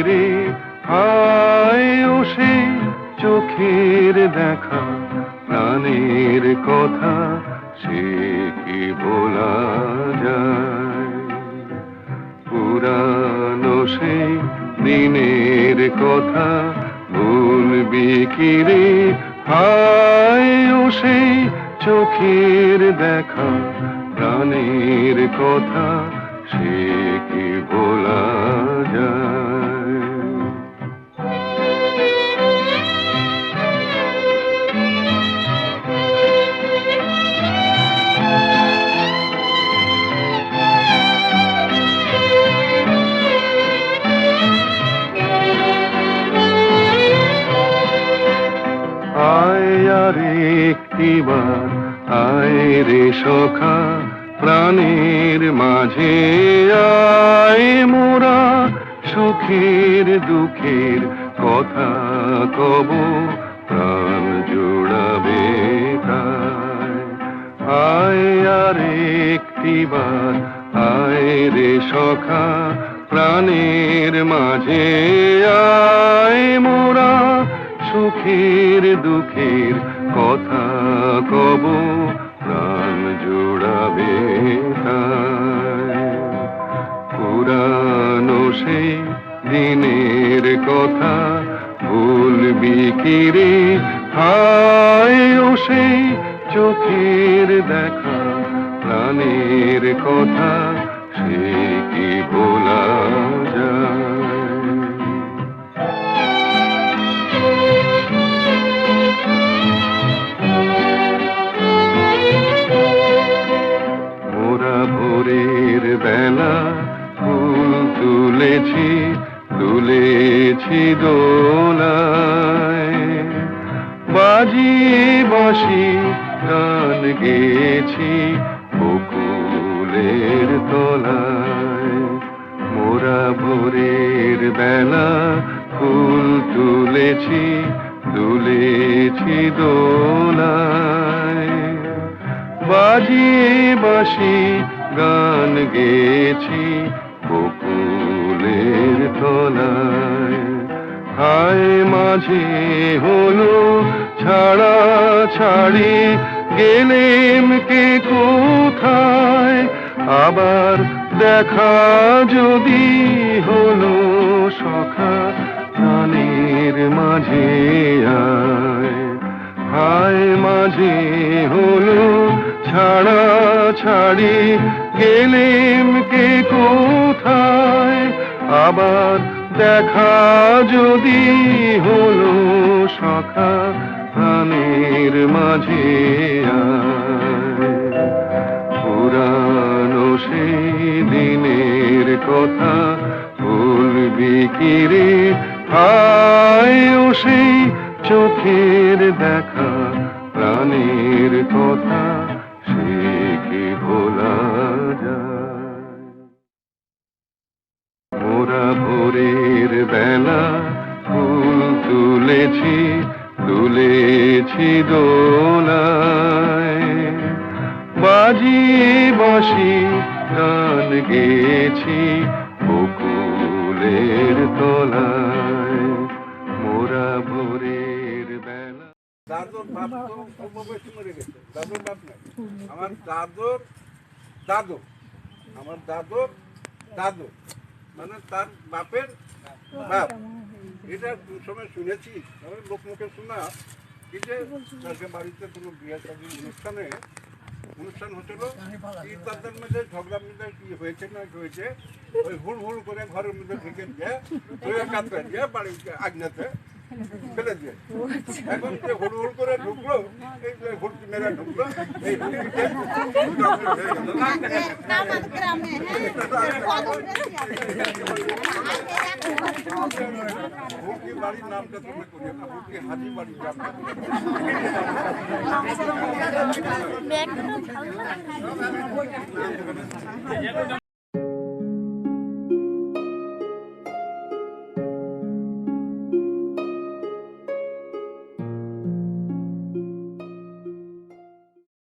রে হায় ও সেই চোখের দেখা প্রাণের কথা সে কি বলা যায় পুরানো সেই দিনের কথা ভুলবি কি রে হায় ও সেই চোখের দেখা প্রাণের কথা সে কি বলা যায় আয় আর একটিবার আয় রে সখা প্রাণের মাঝে আয় মোরা সুখের দুঃখের কথা কব প্রাণ জোড়াবে তাই আয় আর একটিবার আয় রে সখা প্রাণের মাঝে আয় মোরা সুখের দুঃখের কথা কব প্রাণ জোড়াবে তাই পুরানো সেই দিনের কথা ভুলবি কি রে হায় ও সেই চোখের দেখা প্রাণের কথা সে কি বলা যায় ভোরের বেলা ফুল তুলেছি তুলেছি দোলায় বাজিয়ে বাঁশি গান গেয়েছি বকুলের তলায় মোরা ভোরের বেলা ফুল তুলেছি তুলেছি দোলায় বাজিয়ে বাঁশি গান গেয়েছি বকুলের তলায় হায় মাঝে হলো ছাড়া ছাড়ি গেলেম কে কোথায় আবার দেখা যদি হলো সখা প্রাণের মাঝে আয় হায় মাঝে হলো ছাড়া ছাড়ি গেলেম কে কোথায় আবার দেখা যদি হলো সখা প্রাণের মাঝে আয় পুরানো সেই দিনের কথা ভুলবি কি রে হায় ও সেই চোখের দেখা প্রাণের কথা সে কি ভোলা যায় মোরা ভোরের বেলা ফুল তুলেছি তুলেছি দোলায় বাজিয়ে বাঁশি গান গেয়েছি বকুলের তলায় মোরা ভোরের বেলা দাদুর বাপ তো অল্পবয়সে মরে গেছে দাদুর বাপ নাই আমার দাদুর দাদু আমার দাদুর দাদু মানে তার বাপের বাপ এটা সময় শুনেছি লোকমুখে শোনা এই যে বাড়িতে কোনো বিয়ে শাদী অনুষ্ঠান হচ্ছিল তাদের মধ্যে ঝগড়ার মধ্যে কি হয়েছে না হয়েছে ওই হুড় হুড় করে ঘরের মধ্যে ঢেকে দিয়ে কাঁদতে দিয়ে বাড়িতে আগ্নেতে ফেলে দিয়ে এখন যে হুড় হুড় করে ঢুকলো এই যে হুড়কি মেরা ঢুকলো এই হুড়কি বাড়ির নামটা তুমি করিয়ে না হুড়কি হাজি বাড়ির নামটা